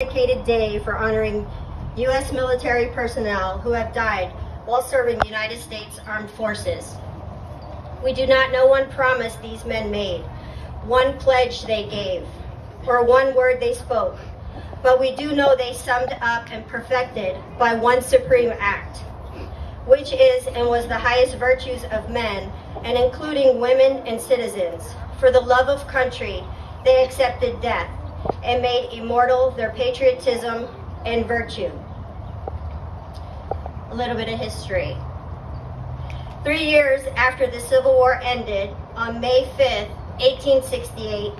dedicated day for honoring U.S. military personnel who have died while serving the United States Armed Forces. We do not know one promise these men made, one pledge they gave, or one word they spoke, but we do know they summed up and perfected by one supreme act, which is and was the highest virtues of men, and including women and citizens. For the love of country, they accepted death and made immortal their patriotism and virtue. A little bit of history. 3 years after the Civil War ended, on May 5th, 1868,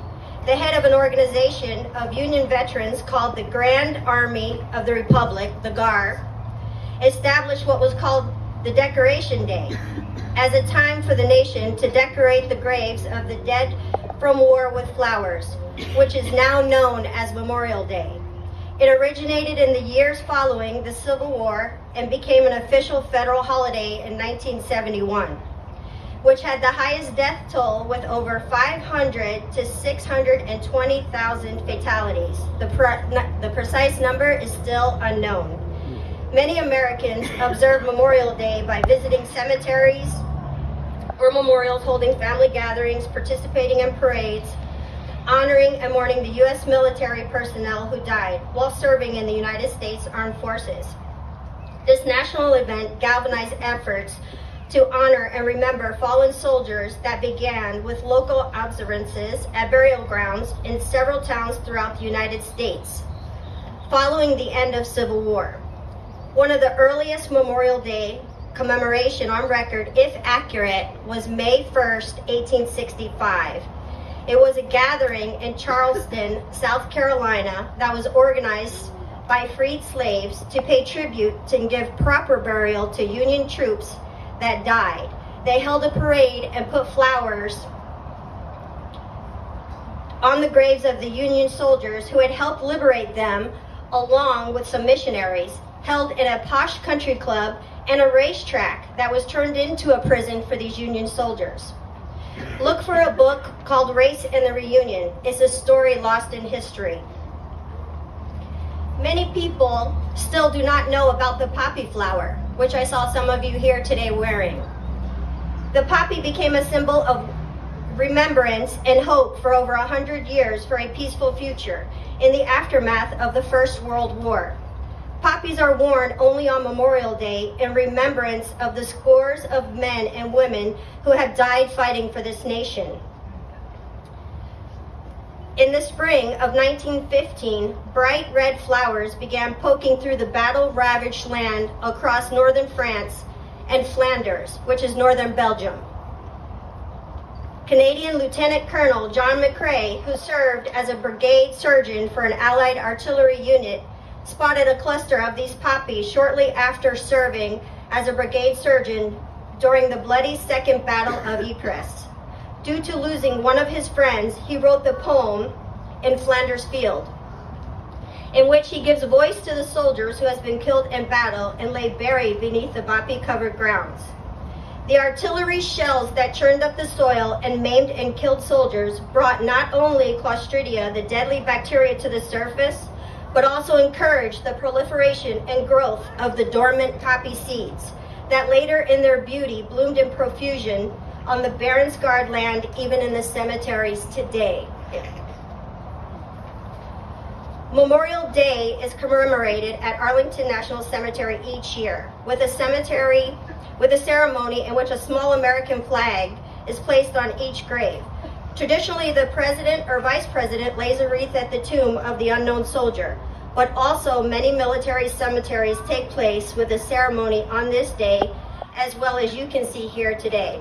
the head of an organization of Union veterans called the Grand Army of the Republic, the GAR, established what was called the Decoration Day as a time for the nation to decorate the graves of the dead from war with flowers, which is now known as Memorial Day. It originated in the years following the Civil War and became an official federal holiday in 1971, which had the highest death toll with over 500 to 620,000 fatalities. The precise number is still unknown. Many Americans observe Memorial Day by visiting cemeteries or memorials, holding family gatherings, participating in parades, honoring and mourning the U.S. military personnel who died while serving in the United States Armed Forces. This national event galvanized efforts to honor and remember fallen soldiers that began with local observances at burial grounds in several towns throughout the United States following the end of Civil War. One of the earliest Memorial Day commemoration on record, if accurate, was May 1st, 1865. It was a gathering in Charleston, South Carolina, that was organized by freed slaves to pay tribute and give proper burial to Union troops that died. They held a parade and put flowers on the graves of the Union soldiers who had helped liberate them, along with some missionaries, held in a posh country club and a racetrack that was turned into a prison for these Union soldiers. Look for a book called Race and the Reunion. It's a story lost in history. Many people still do not know about the poppy flower, which I saw some of you here today wearing. The poppy became a symbol of remembrance and hope for over 100 years for a peaceful future in the aftermath of the First World War. Poppies are worn only on Memorial Day in remembrance of the scores of men and women who have died fighting for this nation. In the spring of 1915, bright red flowers began poking through the battle-ravaged land across northern France and Flanders, which is northern Belgium. Canadian Lieutenant Colonel John McCrae, who served as a brigade surgeon for an Allied artillery unit, spotted a cluster of these poppies shortly after serving as a brigade surgeon during the bloody Second Battle of Ypres. Due to losing one of his friends, he wrote the poem In Flanders Field, in which he gives voice to the soldiers who has been killed in battle and lay buried beneath the poppy-covered grounds. The artillery shells that churned up the soil and maimed and killed soldiers brought not only Clostridia, the deadly bacteria, to the surface, but also encouraged the proliferation and growth of the dormant poppy seeds that later in their beauty bloomed in profusion on the barren scarred land, even in the cemeteries today. Memorial Day is commemorated at Arlington National Cemetery each year with a ceremony in which a small American flag is placed on each grave. Traditionally, the president or vice president lays a wreath at the tomb of the unknown soldier, but also many military cemeteries take place with a ceremony on this day, as well as you can see here today.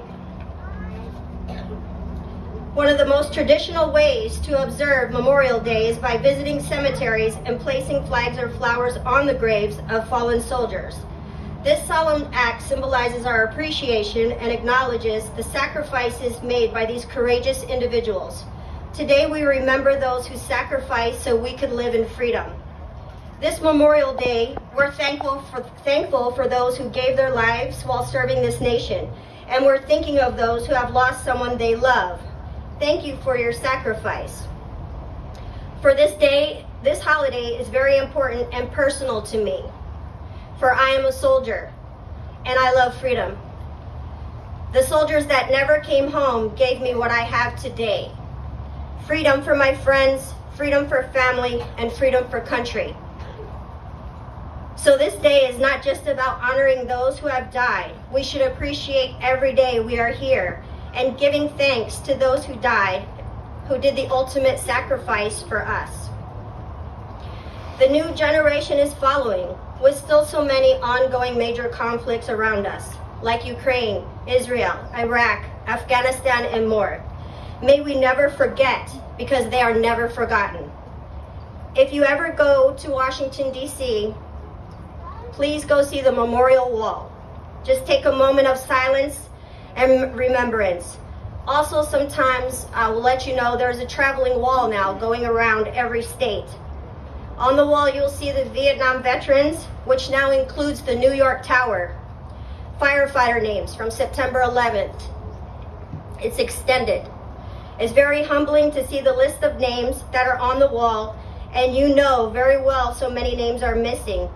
One of the most traditional ways to observe Memorial Day is by visiting cemeteries and placing flags or flowers on the graves of fallen soldiers. This solemn act symbolizes our appreciation and acknowledges the sacrifices made by these courageous individuals. Today we remember those who sacrificed so we could live in freedom. This Memorial Day, we're thankful for those who gave their lives while serving this nation, and we're thinking of those who have lost someone they love. Thank you for your sacrifice. For this day, this holiday is very important and personal to me, for I am a soldier, and I love freedom. The soldiers that never came home gave me what I have today. Freedom for my friends, freedom for family, and freedom for country. So this day is not just about honoring those who have died. We should appreciate every day we are here and giving thanks to those who died, who did the ultimate sacrifice for us. The new generation is following, with still so many ongoing major conflicts around us, like Ukraine, Israel, Iraq, Afghanistan, and more. May we never forget, because they are never forgotten. If you ever go to Washington, D.C., please go see the memorial wall. Just take a moment of silence and remembrance. Also, sometimes I will let you know there's a traveling wall now going around every state. On the wall, you'll see the Vietnam veterans, which now includes the New York Tower. Firefighter names from September 11th. It's extended. It's very humbling to see the list of names that are on the wall, and you know very well so many names are missing.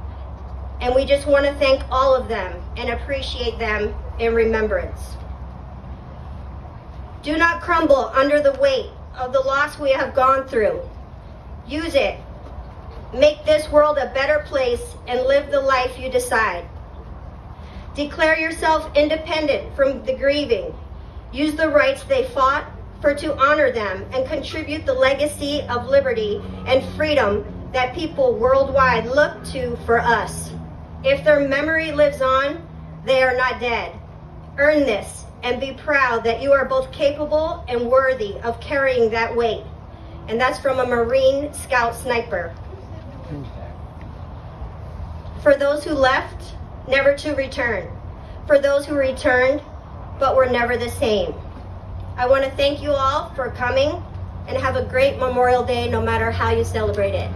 And we just want to thank all of them and appreciate them in remembrance. Do not crumble under the weight of the loss we have gone through. Use it. Make this world a better place and live the life you decide. Declare yourself independent from the grieving. Use the rights they fought for to honor them and contribute the legacy of liberty and freedom that people worldwide look to for us. If their memory lives on, they are not dead. Earn this and be proud that you are both capable and worthy of carrying that weight. And that's from a Marine Scout sniper. For those who left, never to return. For those who returned, but were never the same. I want to thank you all for coming and have a great Memorial Day no matter how you celebrate it.